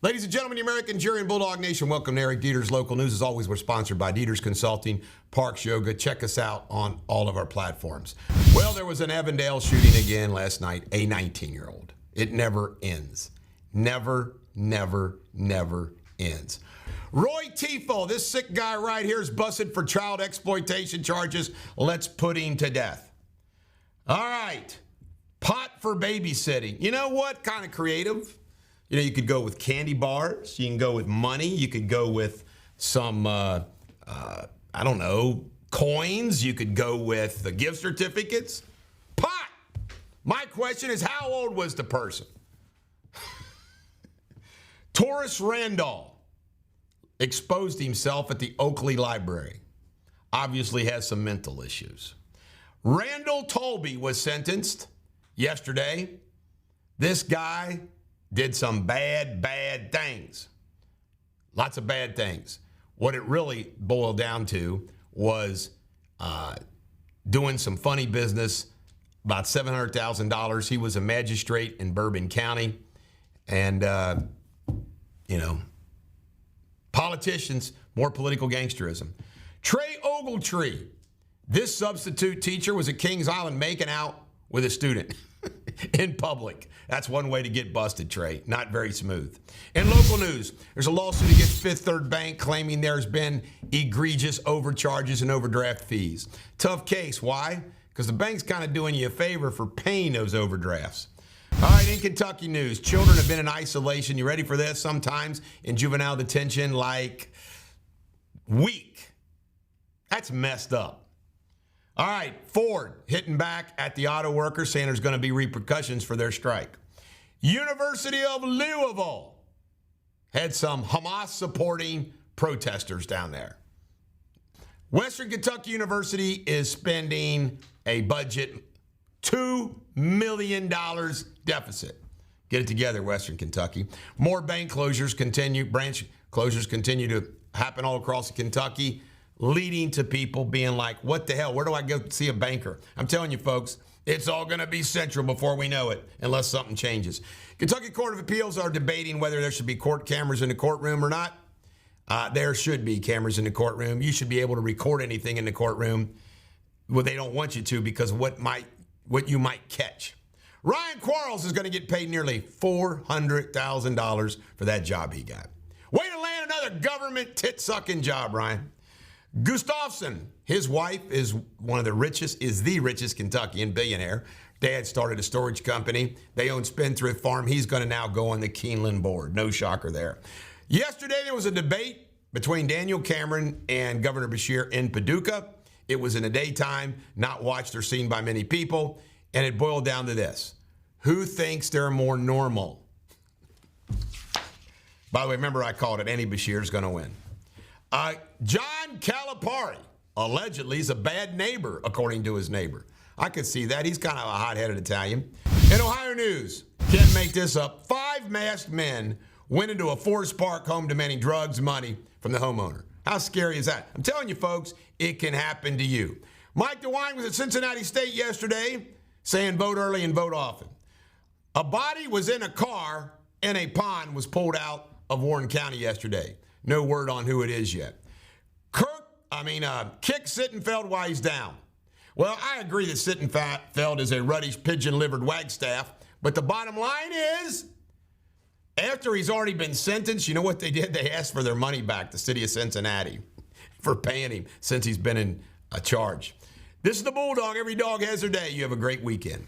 Ladies and gentlemen, the American Jury and Bulldog Nation, welcome to Eric Deters Local News. As always, we're sponsored by Deters Consulting, Parks Yoga. Check us out on all of our platforms. Well, there was an Avondale shooting again last night, a 19-year-old. It never ends. Never, never, never ends. Roy Tifo, this sick guy right here, is busted for child exploitation charges. Let's put him to death. All right. Pot for babysitting. You know what? Kind of creative. You know, you could go with candy bars. You can go with money. You could go with some, I don't know, coins. You could go with the gift certificates. Pot. My question is, how old was the person? Taurus Randall exposed himself at the Oakley Library. Obviously has some mental issues. Randall Tolby was sentenced yesterday. This guy did some bad things. Lots of bad things. What it really boiled down to was doing some funny business, about $700,000. He was a magistrate in Bourbon County. And, you know, politicians, more political gangsterism. Trey Ogletree, this substitute teacher was at Kings Island making out with a student in public. That's one way to get busted, Trey. Not very smooth. In local news, there's a lawsuit against Fifth Third Bank claiming there's been egregious overcharges and overdraft fees. Tough case. Why? Because the bank's kind of doing you a favor for paying those overdrafts. All right, in Kentucky news, children have been in isolation. You ready for this? Sometimes in juvenile detention, like week. That's messed up. All right, Ford hitting back at the auto workers, saying there's going to be repercussions for their strike. University of Louisville had some Hamas-supporting protesters down there. Western Kentucky University is spending a budget $2 million deficit. Get it together, Western Kentucky. More bank closures continue, branch closures continue to happen all across Kentucky, leading to people being like, what the hell? Where do I go see a banker? I'm telling you, folks, it's all going to be central before we know it, unless something changes. Kentucky Court of Appeals are debating whether there should be court cameras in the courtroom or not. There should be cameras in the courtroom. You should be able to record anything in the courtroom. Well, they don't want you to because of what you might catch. Ryan Quarles is going to get paid nearly $400,000 for that job he got. Way to land another government tit-sucking job, Ryan. Gustafson, his wife is the richest Kentuckian billionaire. Dad started a storage company. They own Spendthrift Farm. He's going to now go on the Keeneland board. No shocker there. Yesterday, there was a debate between Daniel Cameron and Governor Beshear in Paducah. It was in the daytime, not watched or seen by many people, and it boiled down to this. Who thinks they're more normal? By the way, remember I called it Andy Beshear's going to win. John Calipari allegedly is a bad neighbor, according to his neighbor. I could see that. He's kind of a hot-headed Italian. In Ohio news, can't make this up, 5 masked men went into a Forest Park home demanding drugs, money from the homeowner. How scary is that? I'm telling you, folks, it can happen to you. Mike DeWine was at Cincinnati State yesterday saying vote early and vote often. A body was in a car and a pond was pulled out of Warren County yesterday. No word on who it is yet. Kick Sittenfeld while he's down. Well, I agree that Sittenfeld is a ruddy, pigeon-livered wagstaff, but the bottom line is, after he's already been sentenced, you know what they did? They asked for their money back, the city of Cincinnati, for paying him since he's been in a charge. This is the Bulldog. Every dog has their day. You have a great weekend.